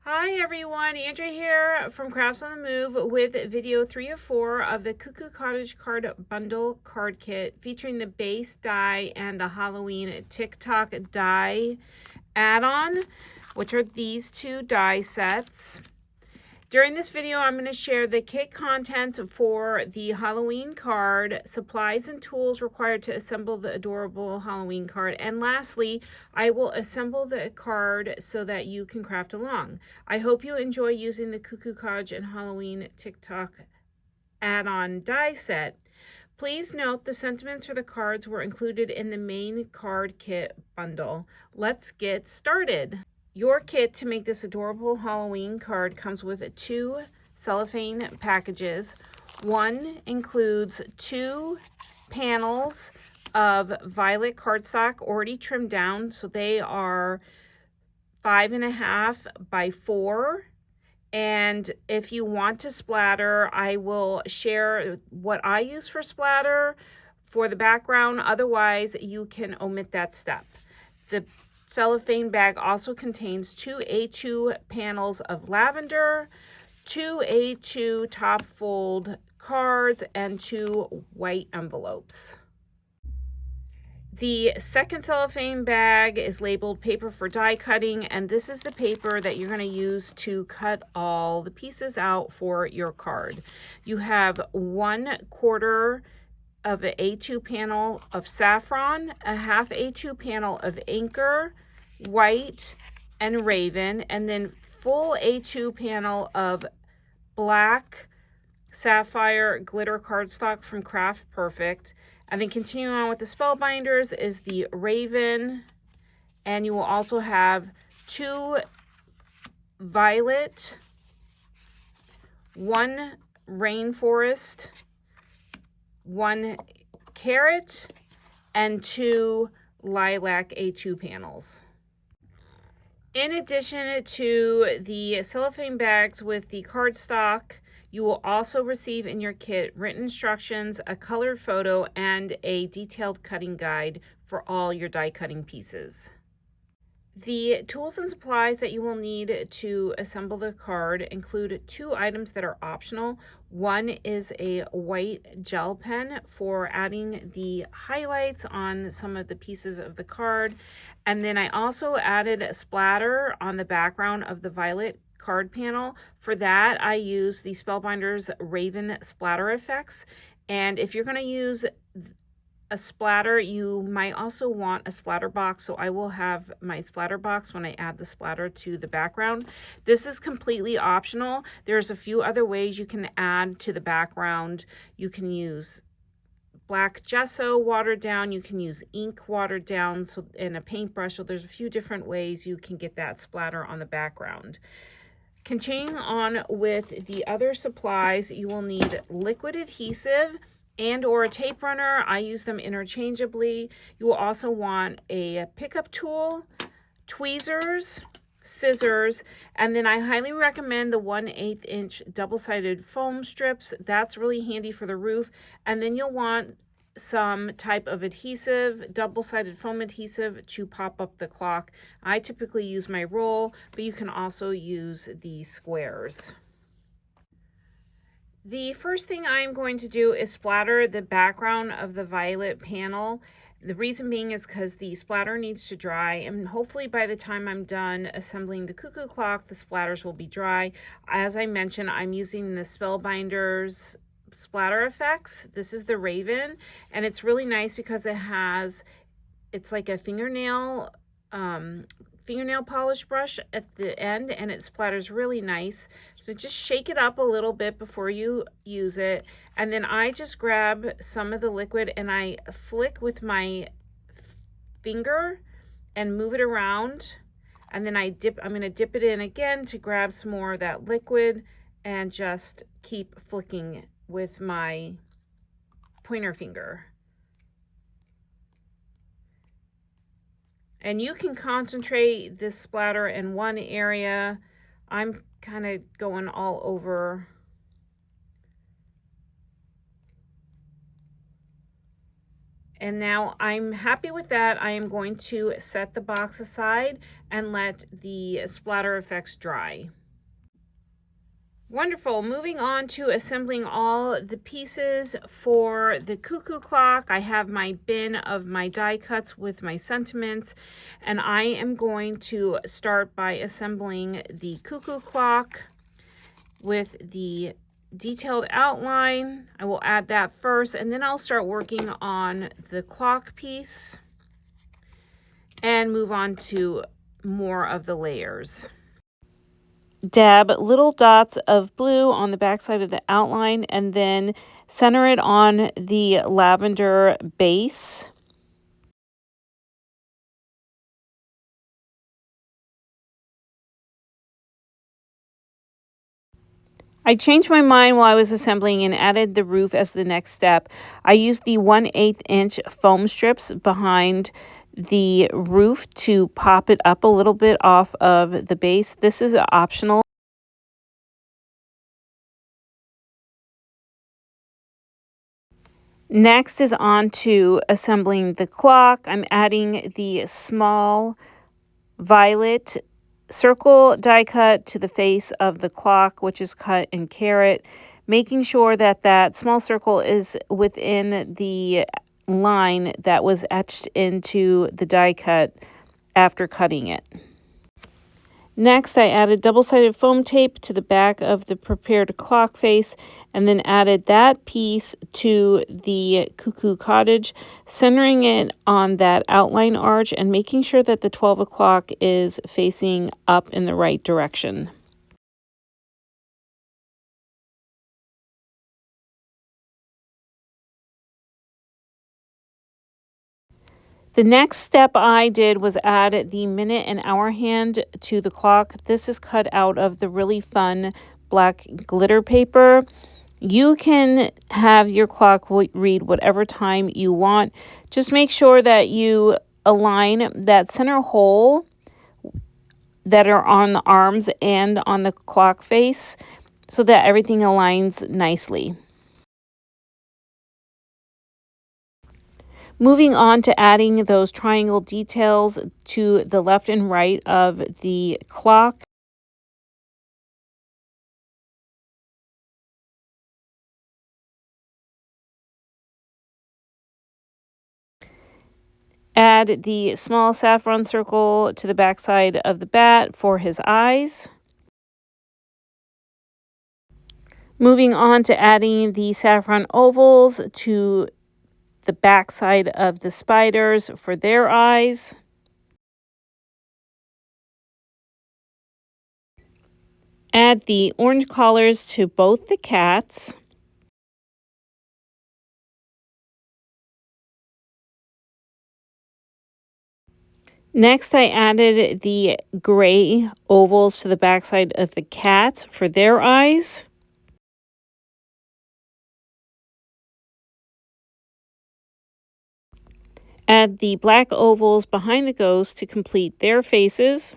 Hi everyone, Andrea here from Crafts on the Move with video 3 of 4 of the Cuckoo Cottage card bundle card kit featuring the base die and the Halloween Tock die add-on, which are these two die sets. During this video, I'm going to share the kit contents for the Halloween card, supplies and tools required to assemble the adorable Halloween card, and lastly, I will assemble the card so that you can craft along. I hope you enjoy using the Cuckoo Cottage and Halloween Tock add-on die set. Please note the sentiments for the cards were included in the main card kit bundle. Let's get started. Your kit to make this adorable Halloween card comes with 2 cellophane packages. One includes 2 panels of violet cardstock already trimmed down, so they are 5.5 by 4. And if you want to splatter, I will share what I use for splatter for the background. Otherwise, you can omit that step. The cellophane bag also contains 2 A2 panels of lavender, 2 A2 top fold cards, and 2 white envelopes. The second cellophane bag is labeled paper for die cutting, and this is the paper that you're going to use to cut all the pieces out for your card. You have 1/4 of an A2 panel of saffron, a half A2 panel of anchor, white, and raven, and then full A2 panel of black sapphire glitter cardstock from Craft Perfect. And then continuing on with the Spellbinders is the Raven, and you will also have 2 violet, 1 rainforest, 1 carrot, and 2 lilac A2 panels. In addition to the cellophane bags with the cardstock, you will also receive in your kit written instructions, a colored photo, and a detailed cutting guide for all your die cutting pieces. The tools and supplies that you will need to assemble the card include 2 items that are optional. One is a white gel pen for adding the highlights on some of the pieces of the card. And then I also added a splatter on the background of the violet card panel. For that, I use the Spellbinders Raven Splatter Effects. And if you're going to use a splatter, you might also want a splatter box, so I will have my splatter box when I add the splatter to the background. This is completely optional. There's a few other ways you can add to the background. You can use black gesso watered down, you can use ink watered down, so in a paintbrush. So there's a few different ways you can get that splatter on the background. Continuing on with the other supplies, you will need liquid adhesive and or a tape runner. I use them interchangeably. You will also want a pickup tool, tweezers, scissors, and then I highly recommend the 1/8 inch double-sided foam strips. That's really handy for the roof. And then you'll want some type of adhesive, double-sided foam adhesive, to pop up the clock. I typically use my roll, but you can also use the squares. The first thing I'm going to do is splatter the background of the violet panel. The reason being is because the splatter needs to dry, and hopefully by the time I'm done assembling the cuckoo clock, the splatters will be dry. As I mentioned, I'm using the Spellbinders Splatter Effects. This is the Raven, and it's really nice because it's like a fingernail polish brush at the end, and it splatters really nice. So just shake it up a little bit before you use it, and then I just grab some of the liquid and I flick with my finger and move it around, and then I'm going to dip it in again to grab some more of that liquid and just keep flicking with my pointer finger. And you can concentrate this splatter in one area. I'm kind of going all over. And now I'm happy with that. I am going to set the box aside and let the splatter effects dry. Wonderful. Moving on to assembling all the pieces for the cuckoo clock. I have my bin of my die cuts with my sentiments, and I am going to start by assembling the cuckoo clock with the detailed outline. I will add that first, and then I'll start working on the clock piece and move on to more of the layers. Dab little dots of blue on the backside of the outline and then center it on the lavender base. I changed my mind while I was assembling and added the roof as the next step. I used the 1/8 inch foam strips behind the roof to pop it up a little bit off of the base. This is optional. Next is on to assembling the clock. I'm adding the small violet circle die cut to the face of the clock, which is cut in carat, making sure that that small circle is within the line that was etched into the die cut after cutting it. Next, I added double-sided foam tape to the back of the prepared clock face and then added that piece to the cuckoo cottage, centering it on that outline arch and making sure that the 12 o'clock is facing up in the right direction. The next step I did was add the minute and hour hand to the clock. This is cut out of the really fun black glitter paper. You can have your clock read whatever time you want. Just make sure that you align that center hole that are on the arms and on the clock face so that everything aligns nicely. Moving on to adding those triangle details to the left and right of the clock. Add the small saffron circle to the backside of the bat for his eyes. Moving on to adding the saffron ovals to the backside of the spiders for their eyes. Add the orange collars to both the cats. Next, I added the gray ovals to the backside of the cats for their eyes. Add the black ovals behind the ghosts to complete their faces.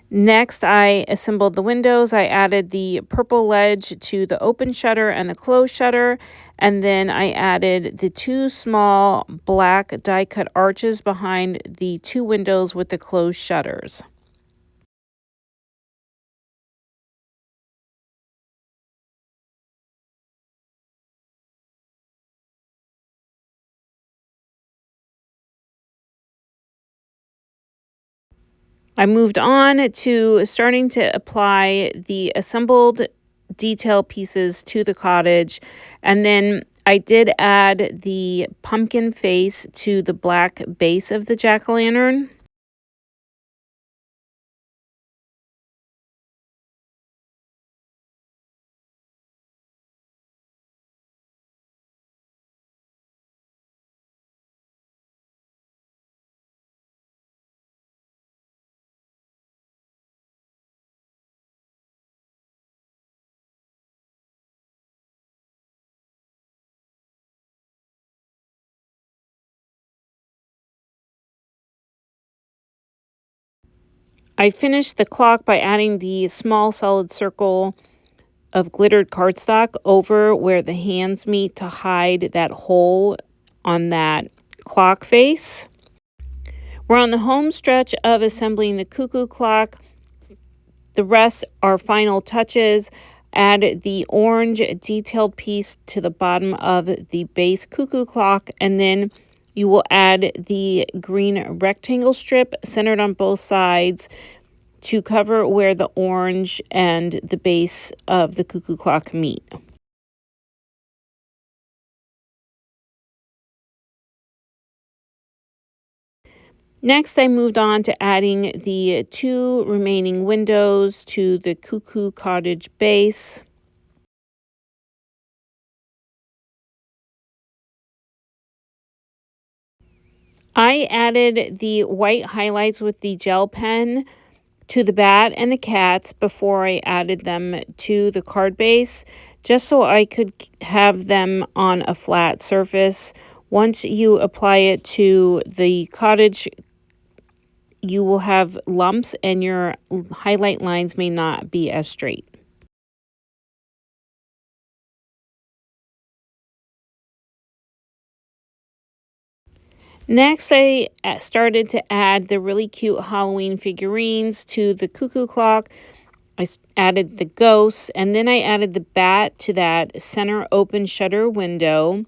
Next, I assembled the windows. I added the purple ledge to the open shutter and the closed shutter. And then I added the two small black die cut arches behind the two windows with the closed shutters. I moved on to starting to apply the assembled detail pieces to the cottage, and then I did add the pumpkin face to the black base of the jack-o'-lantern. I finished the clock by adding the small solid circle of glittered cardstock over where the hands meet to hide that hole on that clock face. We're on the home stretch of assembling the cuckoo clock. The rest are final touches. Add the orange detailed piece to the bottom of the base cuckoo clock, and then you will add the green rectangle strip centered on both sides to cover where the orange and the base of the cuckoo clock meet. Next, I moved on to adding the 2 remaining windows to the Cuckoo Cottage base. I added the white highlights with the gel pen to the bat and the cats before I added them to the card base, just so I could have them on a flat surface. Once you apply it to the cottage, you will have lumps and your highlight lines may not be as straight. Next, I started to add the really cute Halloween figurines to the cuckoo clock. I added the ghosts, and then I added the bat to that center open shutter window.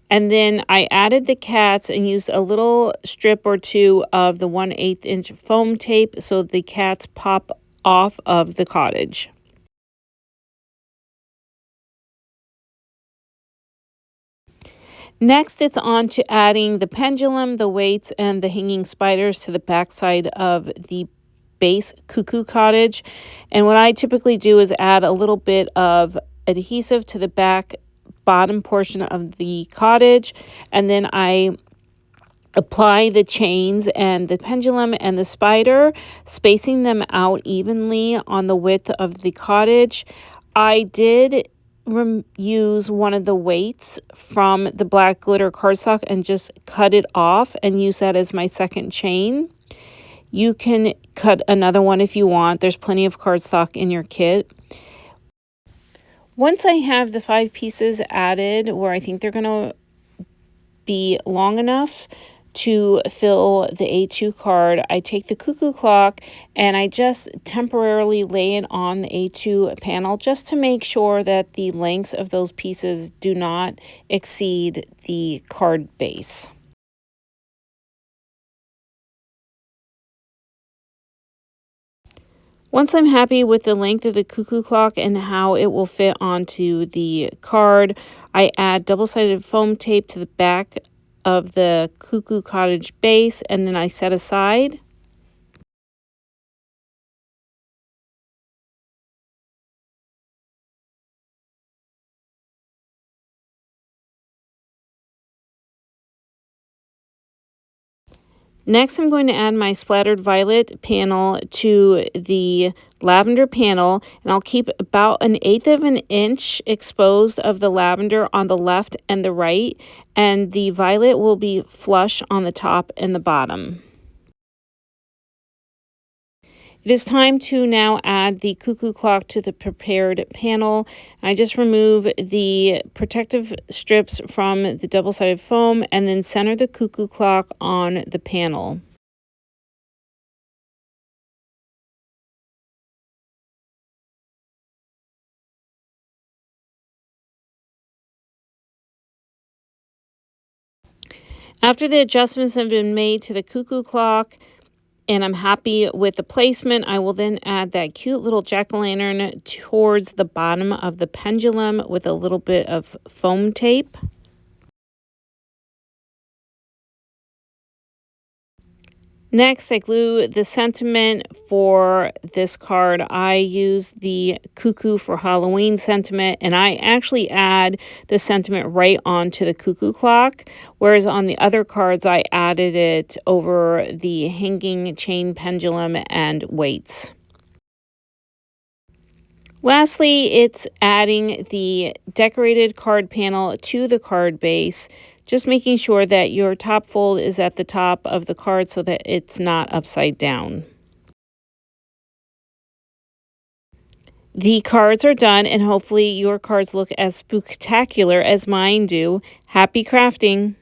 And then I added the cats and used a little strip or two of the 1/8 inch foam tape so the cats pop off of the cottage. Next, it's on to adding the pendulum, the weights, and the hanging spiders to the backside of the base cuckoo cottage. And what I typically do is add a little bit of adhesive to the back bottom portion of the cottage, and then I apply the chains and the pendulum and the spider, spacing them out evenly on the width of the cottage. I did use one of the weights from the black glitter cardstock and just cut it off and use that as my second chain. You can cut another one if you want. There's plenty of cardstock in your kit. Once I have the 5 pieces added where I think they're going to be long enough to fill the A2 card, I take the cuckoo clock and I just temporarily lay it on the A2 panel just to make sure that the lengths of those pieces do not exceed the card base. Once I'm happy with the length of the cuckoo clock and how it will fit onto the card, I add double-sided foam tape to the back of the cuckoo cottage base, and then I set aside. Next, I'm going to add my splattered violet panel to the lavender panel, and I'll keep about 1/8 of an inch exposed of the lavender on the left and the right, and the violet will be flush on the top and the bottom. It is time to now add the cuckoo clock to the prepared panel. I just remove the protective strips from the double-sided foam and then center the cuckoo clock on the panel. After the adjustments have been made to the cuckoo clock, and I'm happy with the placement, I will then add that cute little jack-o'-lantern towards the bottom of the pendulum with a little bit of foam tape. Next, I glue the sentiment for this card. I use the Cuckoo for Halloween sentiment, and I actually add the sentiment right onto the cuckoo clock, whereas on the other cards, I added it over the hanging chain pendulum and weights. Lastly, it's adding the decorated card panel to the card base, just making sure that your top fold is at the top of the card so that it's not upside down. The cards are done, and hopefully your cards look as spooktacular as mine do. Happy crafting!